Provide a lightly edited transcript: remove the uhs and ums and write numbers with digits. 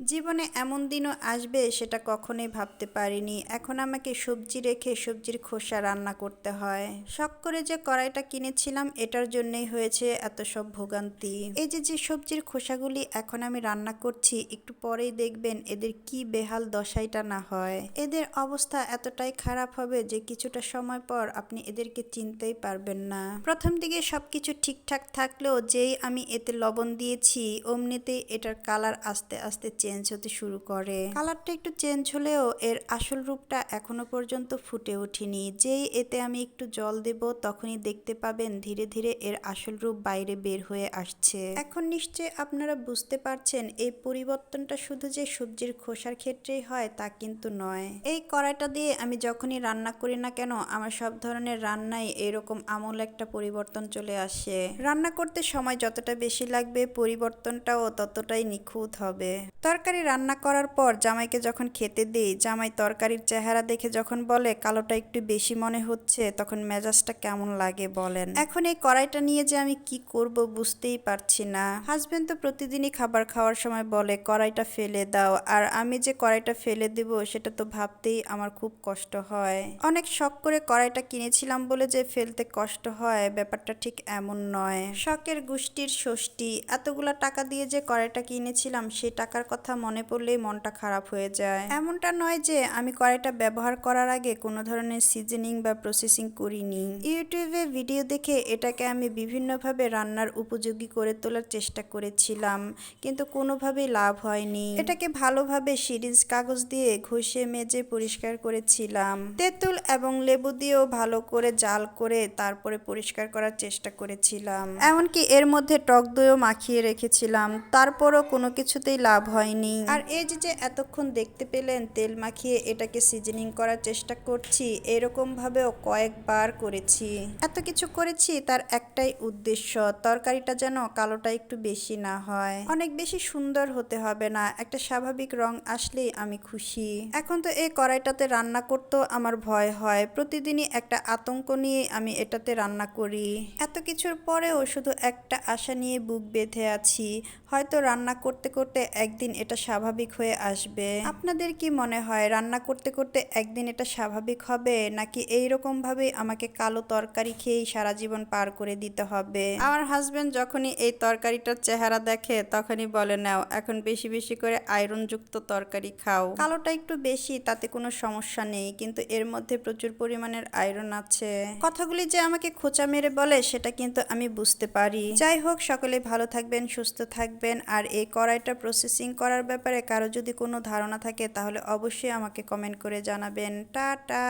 জীবনে এমন দিনও আসবে সেটা কখনোই ভাবতে পারিনি। এখন আমাকে সবজি রেখে সবজির খোসা রান্না করতে হয়। শখ করে যে কড়াইটা কিনেছিলাম এটার জন্যই হয়েছে এত সব ভোগান্তি। এই যে যে সবজির খোসাগুলি এখন আমি রান্না করছি, একটু পরেই দেখবেন এদের কি বেহাল দশাইটা না হয়। এদের অবস্থা এতটাই খারাপ হবে যে কিছুটা সময় পর আপনি এদেরকে চিনতেই পারবেন না। প্রথম দিকে সবকিছু ঠিকঠাক থাকলেও যেই আমি এতে লবণ দিয়েছি অমনিতেই এটার কালার আস্তে আস্তে চেঞ্জ হতে শুরু করে। কালারটা একটু চেঞ্জ হলেও এর আসল রূপটা এখনো পর্যন্ত ফুটে ওঠেনি। যেই এতে আমি একটু জল দেব তখনই দেখতে পাবেন ধীরে ধীরে এর আসল রূপ বাইরে বের হয়ে আসছে। এখন নিশ্চয়ই আপনারা বুঝতে পারছেন এই পরিবর্তনটা শুধু যে সবজির খোসার ক্ষেত্রেই হয় তা কিন্তু নয়। এই কড়াইটা দিয়ে আমি যখনই রান্না করি না কেন আমার সব ধরনের রান্নায় এরকম আমূল একটা পরিবর্তন চলে আসে। রান্না করতে সময় যতটা বেশি লাগবে পরিবর্তনটাও ততটাই নিখুঁত হবে। তরকারি রান্না করার পর জামাইকে যখন খেতে দিই, জামাই তরকারির চেহারা দেখে যখন বলে কালোটা একটু বেশি মনে হচ্ছে, তখন মেজাজটা কেমন লাগে বলেন। এখন এই কড়াইটা নিয়ে যে আমি কি করব বুঝতেই পারছি না। হাজবেন্ড তো প্রতিদিনই খাবার খাওয়ার সময় বলে কড়াইটা ফেলে দাও, আর আমি যে কড়াইটা ফেলে দেব সেটা তো ভাবতেই আমার খুব কষ্ট হয়। অনেক শখ করে কড়াইটা কিনেছিলাম বলে যে ফেলতে কষ্ট হয় ব্যাপারটা ঠিক এমন নয়। শখের গোষ্ঠীর ষষ্ঠী, এতগুলা টাকা দিয়ে যে কড়াইটা কিনেছিলাম সেই টাকার কথা মনে পড়লেই মনটা খারাপ হয়ে যায়। এমনটা নয় যে আমি কড়াইটা ব্যবহার করার আগে কোনো ধরনের সিজনিং বা প্রসেসিং করিনি। ইউটিউবে ভিডিও দেখে এটাকে আমি বিভিন্নভাবে রান্নার উপযোগী করে তোলার চেষ্টা করেছিলাম, কিন্তু কোনোভাবেই লাভ হয়নি। এটাকে ভালোভাবে সিরিঞ্জ কাগজ দিয়ে ঘষে মেজে পরিষ্কার করেছিলাম। তেঁতুল এবং লেবু দিয়েও ভালো করে জাল করে তারপরে পরিষ্কার করার চেষ্টা করেছিলাম। এমনকি এর মধ্যে টক দইও মাখিয়ে রেখেছিলাম, তারপরও কোনো কিছুতেই লাভ হয়নি। আর এই যে এতক্ষণ দেখতে পেলেন তেল মাখিয়ে এটাকে সিজনিং করার চেষ্টা করছি, এরকম ভাবেও কয়েকবার করেছি। এত কিছু করেছি তার একটাই উদ্দেশ্য, তরকারিটা যেন কালোটা একটু বেশি না হয়। অনেক বেশি সুন্দর হতে হবে না, একটা স্বাভাবিক রং আসলেই আমি খুশি। এখন তো এই কড়াইটাতে রান্না করতেও আমার ভয় হয়। প্রতিদিনই একটা আতঙ্ক নিয়ে আমি এটাতে রান্না করি। এত কিছুর পরেও শুধু একটা আশা নিয়ে বুক বেঁধে আছি, হয়তো রান্না করতে করতে একদিন এটা স্বাভাবিক হয়ে আসবে। আপনাদের কি মনে হয় রান্না করতে করতে একদিন এটা স্বাভাবিক হবে, নাকি এইরকম ভাবে আমাকে কালো তরকারি খেয়েই সারা জীবন পার করে দিতে হবে? আমার হাজবেন্ড যখনই এই তরকারিটার চেহারা দেখে তখনই বলে, নাও এখন বেশি বেশি করে আয়রনযুক্ত তরকারি খাও। কালোটা একটু বেশি তাতে কোনো সমস্যা নেই, কিন্তু এর মধ্যে প্রচুর পরিমাণের আয়রন আছে। কথাগুলি যে আমাকে খোঁচা মেরে বলে সেটা কিন্তু আমি বুঝতে পারি। যাই হোক, সকলে ভালো থাকবেন, সুস্থ থাকবেন। আর এই কড়াইটা প্রসেসিং করার ব্যাপারে কারো যদি কোনো ধারণা থাকে তাহলে অবশ্যই আমাকে কমেন্ট করে জানাবেন। টাটা।